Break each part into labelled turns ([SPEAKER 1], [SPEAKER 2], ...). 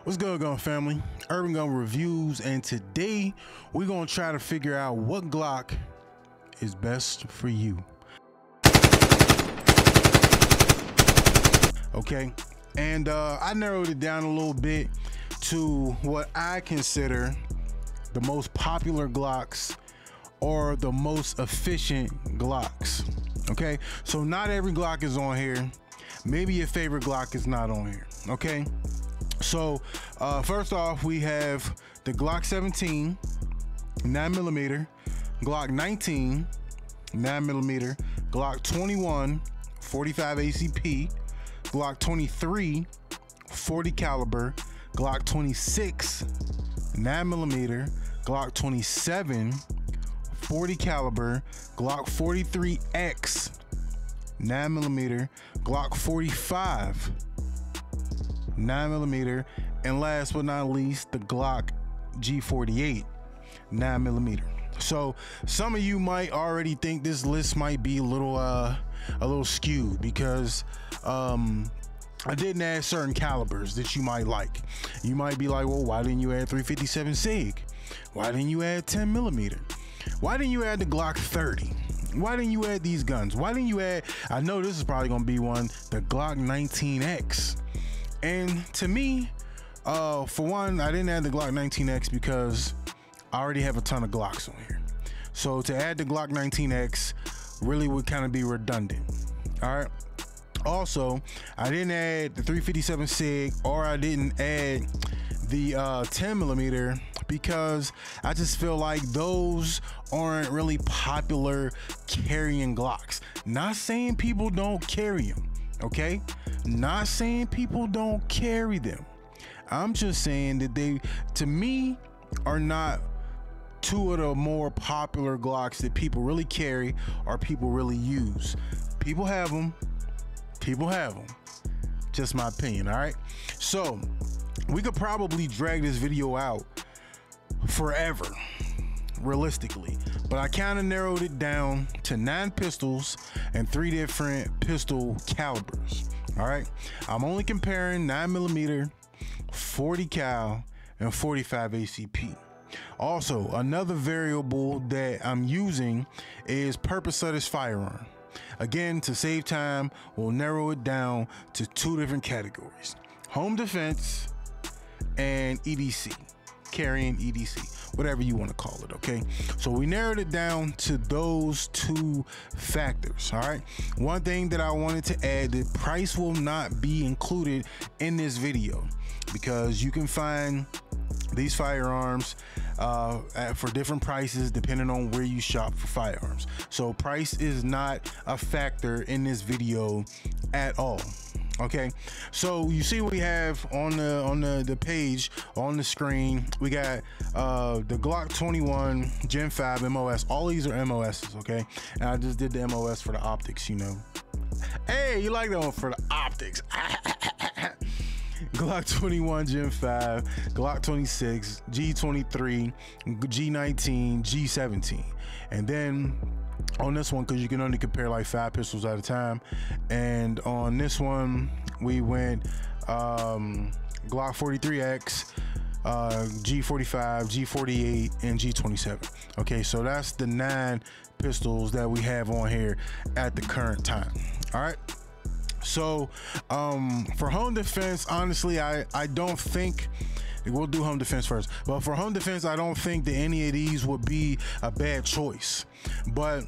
[SPEAKER 1] What's good, gun family? Urban Gun Reviews, and today we're gonna try to figure out what Glock is best for you. Okay, and I narrowed it down a little bit to what I consider the most popular Glocks or the most efficient Glocks. Okay, so not every Glock is on here. Maybe your favorite Glock is not on here. Okay, so first off, we have the Glock 17 9mm, Glock 19 9mm, Glock 21 45 ACP, Glock 23 40 caliber, Glock 26 9mm, Glock 27 40 caliber, Glock 43X 9mm, Glock 45 9mm, and last but not least, the Glock G48 9mm. So some of you might already think this list might be a little skewed because I didn't add certain calibers that you might like. You might be like, well, why didn't you add 357 SIG? Why didn't you add 10mm? Why didn't you add the Glock 30? Why didn't you add these guns? Why didn't you add, I know this is probably gonna be one, the Glock 19X. And to me, for one, I didn't add the Glock 19X because I already have a ton of Glocks on here. So to add the Glock 19X really would kind of be redundant. All right. Also, I didn't add the 357 SIG, or I didn't add the 10mm because I just feel like those aren't really popular carrying Glocks. Not saying people don't carry them, okay? Not saying people don't carry them. I'm just saying that they, to me, are not two of the more popular Glocks that people really carry or people really use. People have them. People have them. Just my opinion, all right? So we could probably drag this video out forever, realistically, but I kind of narrowed it down to 9 pistols and 3 different pistol calibers. All right, I'm only comparing 9mm, 40 cal, and 45 ACP. Also, another variable that I'm using is purpose-less firearm. Again, to save time, we'll narrow it down to 2 different categories: home defense and EDC, carrying EDC, whatever you want to call it. Okay, so we narrowed it down to those 2 factors. All right, one thing that I wanted to add, the price will not be included in this video because you can find these firearms for different prices depending on where you shop for firearms. So price is not a factor in this video at all. Okay, so you see what we have on the page on the screen. We got the Glock 21 Gen 5 MOS. All these are MOSs, okay? And I just did the MOS for the optics, you know. Hey, you like that one for the optics? Glock 21 Gen 5, Glock 26, G23, G19, G17. And then on this one, because you can only compare like 5 pistols at a time, and on this one we went Glock 43X, G45, G48, and G27. Okay, so that's the 9 pistols that we have on here at the current time. All right, so for home defense, honestly, I don't think we'll do home defense first, but for home defense, I don't think that any of these would be a bad choice. But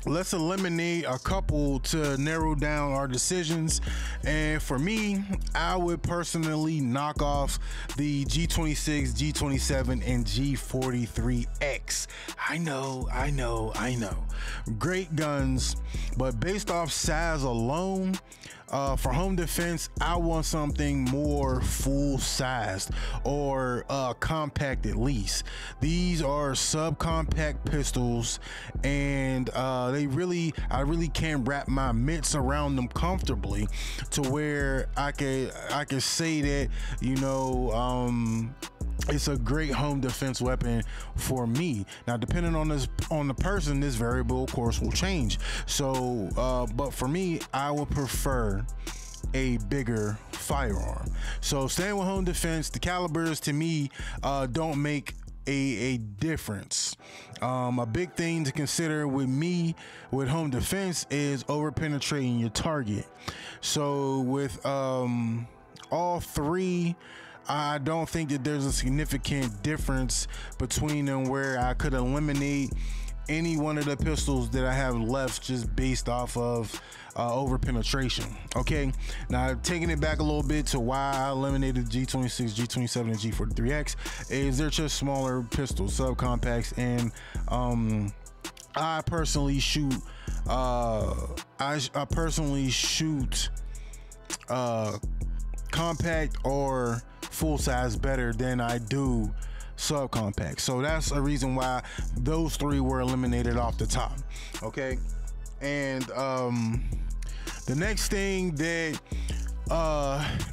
[SPEAKER 1] let's eliminate a couple to narrow down our decisions. And for me, I would personally knock off the G26, G27, and G43X. I know. Great guns, but based off size alone, for home defense, I want something more full-sized or compact at least. These are subcompact pistols, and I really can't wrap my mitts around them comfortably to where I could say that, you know, it's a great home defense weapon for me. Now, depending on the person, this variable of course will change. So but for me, I would prefer a bigger firearm. So staying with home defense, the calibers to me don't make a difference. A big thing to consider with me with home defense is over penetrating your target. So with all three, I don't think that there's a significant difference between them where I could eliminate any one of the pistols that I have left just based off of over penetration. Okay, now taking it back a little bit to why I eliminated G26, G27, and G43X is they're just smaller pistols, subcompacts, and I personally shoot I personally shoot compact or full size better than I do subcompact. So that's a reason why those three were eliminated off the top. Okay, and the next thing that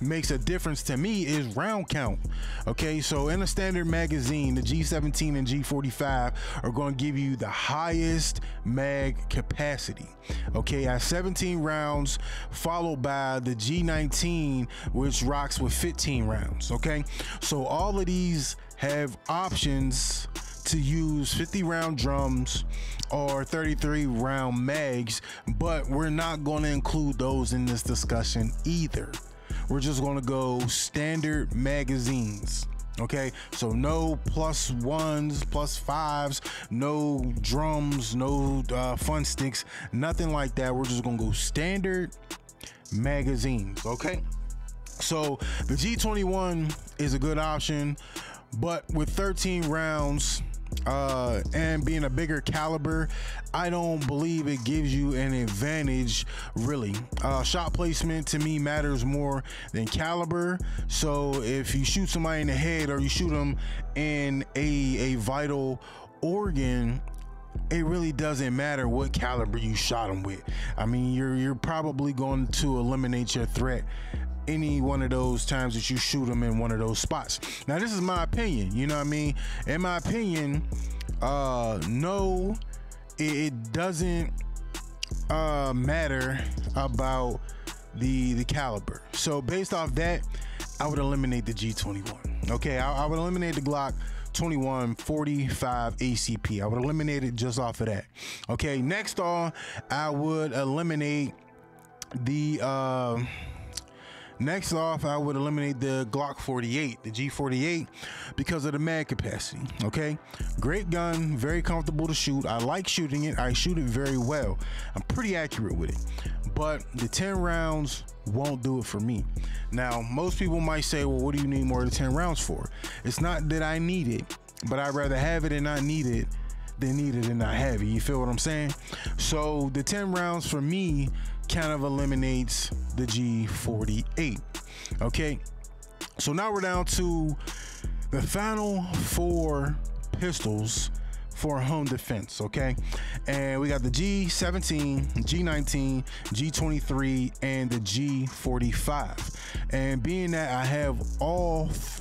[SPEAKER 1] makes a difference to me is round count. Okay, so in a standard magazine, the G17 and G45 are going to give you the highest mag capacity. Okay, at 17 rounds, followed by the G19, which rocks with 15 rounds. Okay, so all of these have options to use 50 round drums or 33 round mags, but we're not going to include those in this discussion either. We're just going to go standard magazines. Okay, so no plus ones, plus fives, no drums, no fun sticks, nothing like that. We're just gonna go standard magazines. Okay, so the G21 is a good option, but with 13 rounds and being a bigger caliber, I don't believe it gives you an advantage really. Shot placement to me matters more than caliber. So if you shoot somebody in the head or you shoot them in a vital organ, it really doesn't matter what caliber you shot them with. I mean, you're probably going to eliminate your threat any one of those times that you shoot them in one of those spots. Now, this is my opinion, you know what I mean? In my opinion, no, it doesn't matter about the caliber. So based off that, I would eliminate the G21. Okay, I would eliminate the Glock 21 45 ACP. I would eliminate it just off of that. Okay, next on, I would eliminate the next off, I would eliminate the Glock 48, the G48, because of the mag capacity. Okay, great gun, very comfortable to shoot. I like shooting it. I shoot it very well. I'm pretty accurate with it, but the 10 rounds won't do it for me. Now, most people might say, well, what do you need more than 10 rounds for? It's not that I need it, but I'd rather have it and not need it than need it and not have it. You feel what I'm saying? So the 10 rounds for me kind of eliminates the G48. Okay, so now we're down to the final 4 pistols for home defense. Okay, and we got the G17, G19, G23, and the G45. And being that I have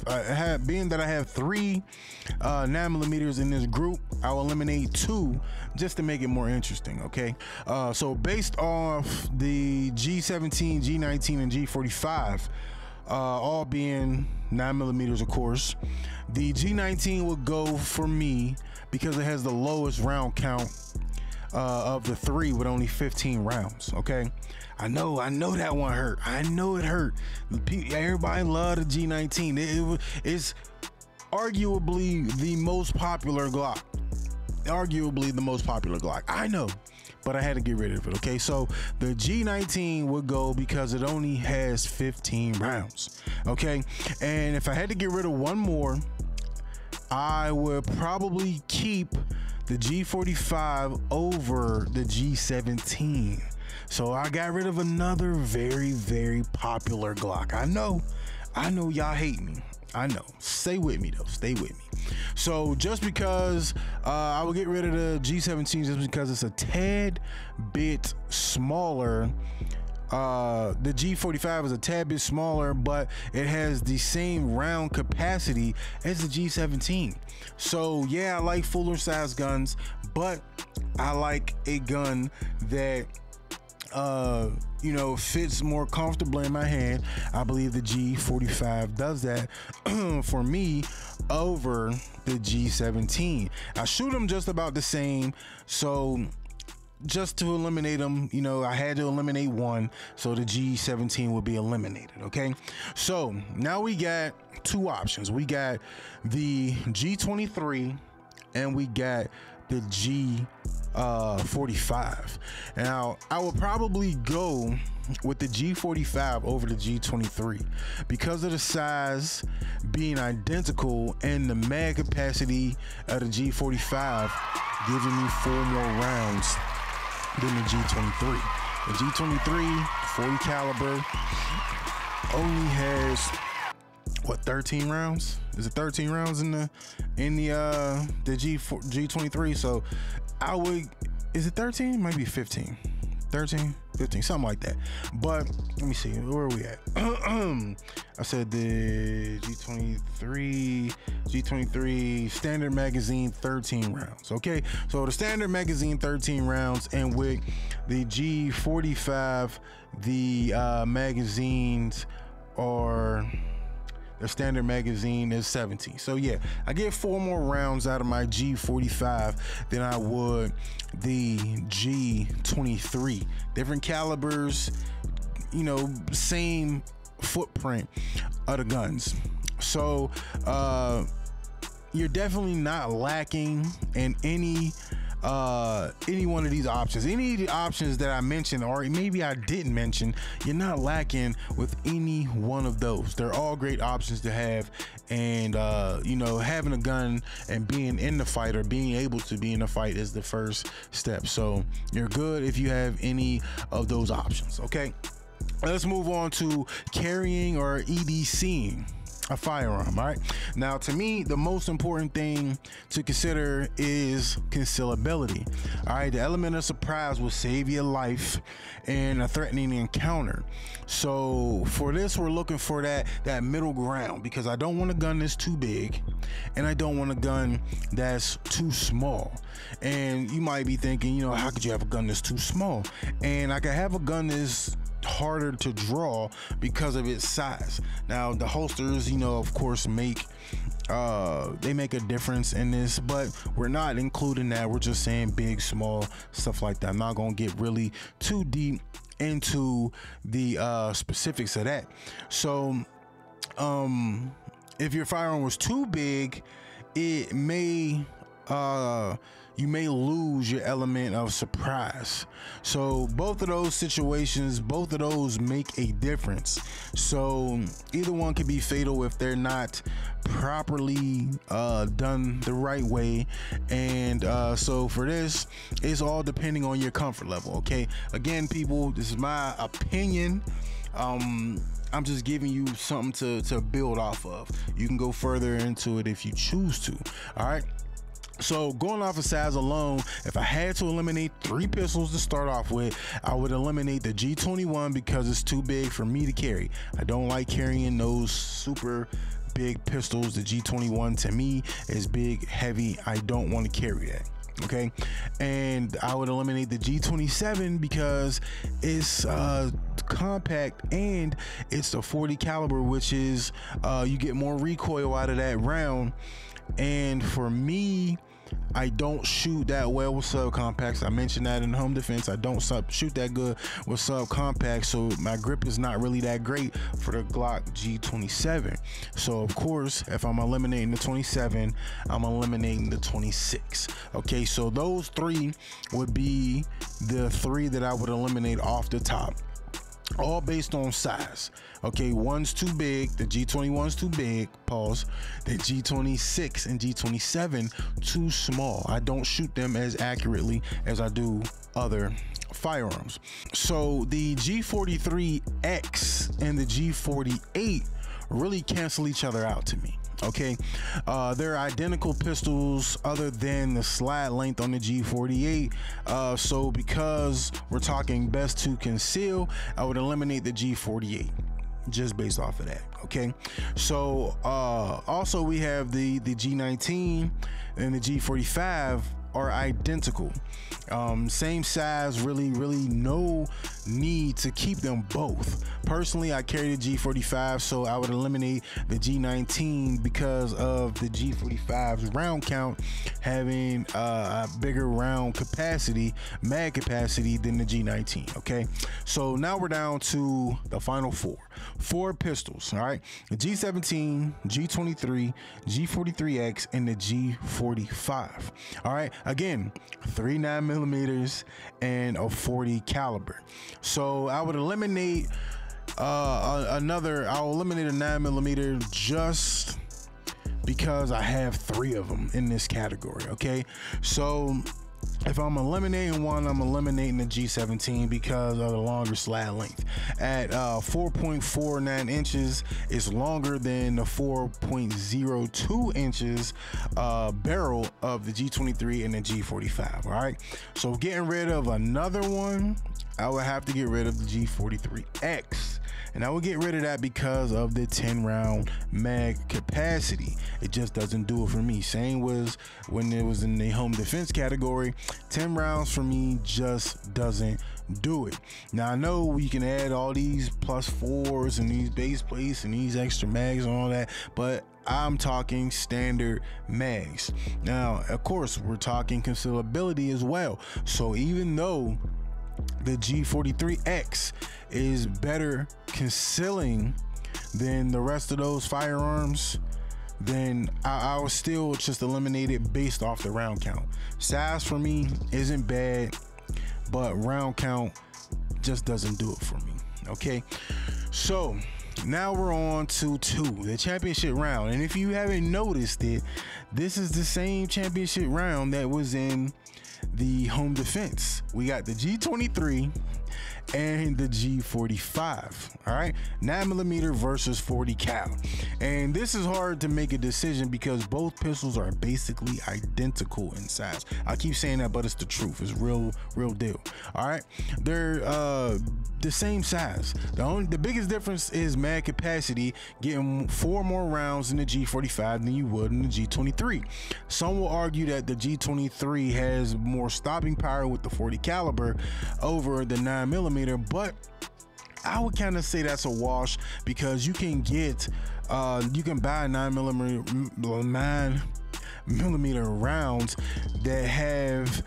[SPEAKER 1] I have 3 9mm in this group, I'll eliminate 2 just to make it more interesting. Okay, so based off the G17, G19, and G45, all being 9mm, of course, the G19 would go for me because it has the lowest round count of the 3 with only 15 rounds. Okay, I know that one hurt. I know it hurt. Everybody loved the G19. It's arguably the most popular Glock. I know, but I had to get rid of it. Okay, so the G19 would go because it only has 15 rounds. Okay, and if I had to get rid of one more, I would probably keep the G45 over the G17. So I got rid of another very, very popular Glock. I know y'all hate me. I know. Stay with me though. Stay with me. So just because I will get rid of the G17 just because it's a tad bit smaller. The G45 is a tad bit smaller, but it has the same round capacity as the G17. So yeah, I like fuller size guns, but I like a gun that you know, fits more comfortably in my hand, I believe the G45 does that for me over the G17. I shoot them just about the same, so just to eliminate them, you know, I had to eliminate one, so the G17 would be eliminated. Okay, so now we got two options. We got the G23 and we got the G45. Now I will probably go with the G45 over the G23 because of the size being identical and the mag capacity of the G45 giving me 4 more rounds than the G23. The G23 40 caliber only has what, 13 rounds? Is it 13 rounds in the G23? So I would, is it 13? Might be 15. 13, 15, something like that. But let me see, where are we at? I said the G23 standard magazine 13 rounds. Okay, so the standard magazine 13 rounds, and with the G45 the magazines are, the standard magazine is 17. So yeah, I get 4 more rounds out of my G45 than I would the G23. Different calibers, you know, same footprint of the guns. So you're definitely not lacking in any one of these options. Any of the options that I mentioned, or maybe I didn't mention, you're not lacking with any one of those. They're all great options to have, and you know, having a gun and being in the fight, or being able to be in the fight, is the first step. So you're good if you have any of those options. Okay, let's move on to carrying or EDCing a firearm. All right, now to me the most important thing to consider is concealability. All right, the element of surprise will save your life in a threatening encounter. So for this, we're looking for that middle ground, because I don't want a gun that's too big and I don't want a gun that's too small. And you might be thinking, you know, how could you have a gun that's too small? And I could have a gun that's harder to draw because of its size. Now the holsters, you know, of course make they make a difference in this, but we're not including that. We're just saying big, small, stuff like that. I'm not gonna get really too deep into the specifics of that. So if your firearm was too big, it may you may lose your element of surprise. So both of those situations, both of those make a difference. So either one can be fatal if they're not properly done the right way. And so for this, it's all depending on your comfort level. Okay, again, people, this is my opinion. I'm just giving you something to build off of. You can go further into it if you choose to. All right, so going off of size alone, if I had to eliminate 3 pistols to start off with, I would eliminate the G21 because it's too big for me to carry. I don't like carrying those super big pistols. The G21 to me is big, heavy. I don't want to carry that. Okay, and I would eliminate the G27 because it's compact and it's a 40 caliber, which is you get more recoil out of that round. And for me, I don't shoot that well with subcompacts. I mentioned that in home defense. I don't shoot that good with subcompacts, so my grip is not really that great for the Glock G27. So of course, if I'm eliminating the 27, I'm eliminating the 26. Okay, so those 3 would be the 3 that I would eliminate off the top, all based on size. Okay, one's too big, the G21's too big, pause. The G26 and G27 too small. I don't shoot them as accurately as I do other firearms. So the G43X and the G48 really cancel each other out to me. Okay, they're identical pistols other than the slide length on the G48. So because we're talking best to conceal, I would eliminate the G48 just based off of that. Okay, so also we have the G19 and the G45 are identical, same size, really no need to keep them both. Personally, I carry the G45, so I would eliminate the G19 because of the G45's round count having a bigger round capacity, mag capacity, than the G19. Okay, so now we're down to the final four pistols. All right, the G17, G23, G43X, and the G45. All right, again, 3 9mm and a 40 caliber. So I would eliminate I'll eliminate a 9mm just because I have 3 of them in this category. Okay, so if I'm eliminating one, I'm eliminating the G17 because of the longer slide length. At 4.49 inches, it's longer than the 4.02 inches barrel of the G23 and the G45. All right, so getting rid of another one, I would have to get rid of the G43X. And I would get rid of that because of the 10 round mag capacity. It just doesn't do it for me. Same was when it was in the home defense category. 10 rounds for me just doesn't do it. Now I know we can add all these +4s and these base plates and these extra mags and all that, but I'm talking standard mags. Now, of course, we're talking concealability as well. So even though the G43X is better concealing than the rest of those firearms, then I will still just eliminate it based off the round count. Size for me isn't bad, but round count just doesn't do it for me. Okay, so now we're on to 2, the championship round. And if you haven't noticed it, this is the same championship round that was in the home defense. We got the G23 and the G45. All right, 9mm versus 40 cal. And this is hard to make a decision because both pistols are basically identical in size. I keep saying that, but it's the truth. It's real deal. All right, they're the same size. The biggest difference is mag capacity, getting 4 more rounds in the G45 than you would in the G23. Some will argue that the G23 has more stopping power with the 40 caliber over the 9mm, but I would kind of say that's a wash because you can get you can buy 9mm rounds that have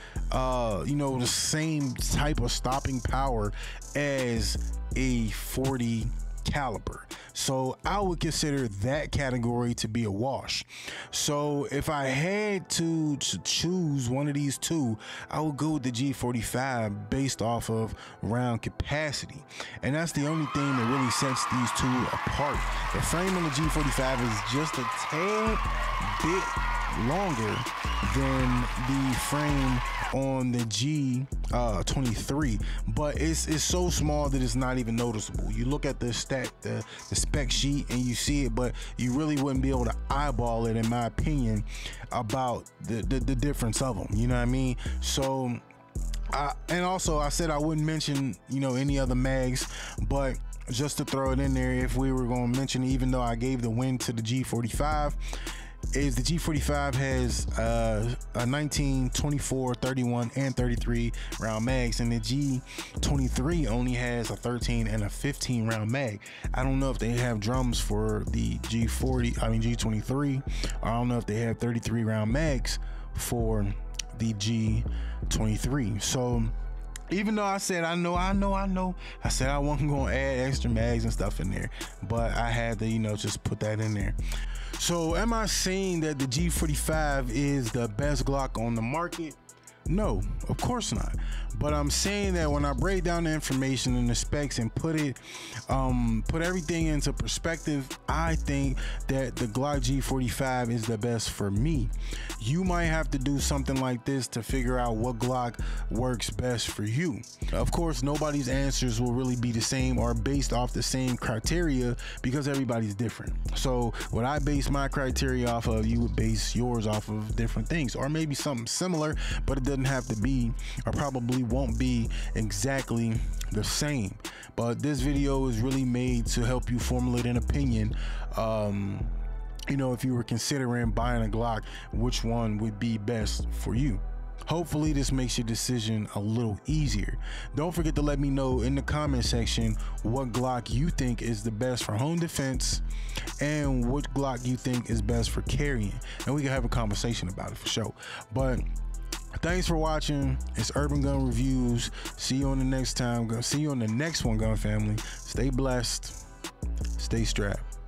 [SPEAKER 1] you know, the same type of stopping power as a 40 caliber. So I would consider that category to be a wash. So if I had to choose one of these 2, I would go with the G45 based off of round capacity. And that's the only thing that really sets these 2 apart. The frame on the G45 is just a tad bit longer than the frame on the G23, but it's so small that it's not even noticeable. You look at the spec sheet and you see it, but you really wouldn't be able to eyeball it, in my opinion, about the difference of them. You know what I mean? So and also I said I wouldn't mention, you know, any other mags, but just to throw it in there, if we were going to mention it, even though I gave the win to the G45, is the G45 has a 19, 24, 31, and 33 round mags, and the G23 only has a 13 and a 15 round mag. I don't know if they have drums for the G23. I don't know if they have 33 round mags for the G23. So even though I said I said I wasn't gonna add extra mags and stuff in there, but I had to, you know, just put that in there. So am I saying that the G45 is the best Glock on the market? No, of course not. But I'm saying that when I break down the information and the specs and put everything into perspective, I think that the Glock G45 is the best for me. You might have to do something like this to figure out what Glock works best for you. Of course, nobody's answers will really be the same or based off the same criteria because everybody's different. So what I base my criteria off of, you would base yours off of different things, or maybe something similar, but it doesn't have to be, or probably won't be exactly the same. But this video is really made to help you formulate an opinion. You know, if you were considering buying a Glock, which one would be best for you? Hopefully this makes your decision a little easier. Don't forget to let me know in the comment section what Glock you think is the best for home defense and what Glock you think is best for carrying, and we can have a conversation about it for sure. But thanks for watching. It's Urban Gun Reviews. See you on the next time. See you on the next one, gun family. Stay blessed. Stay strapped.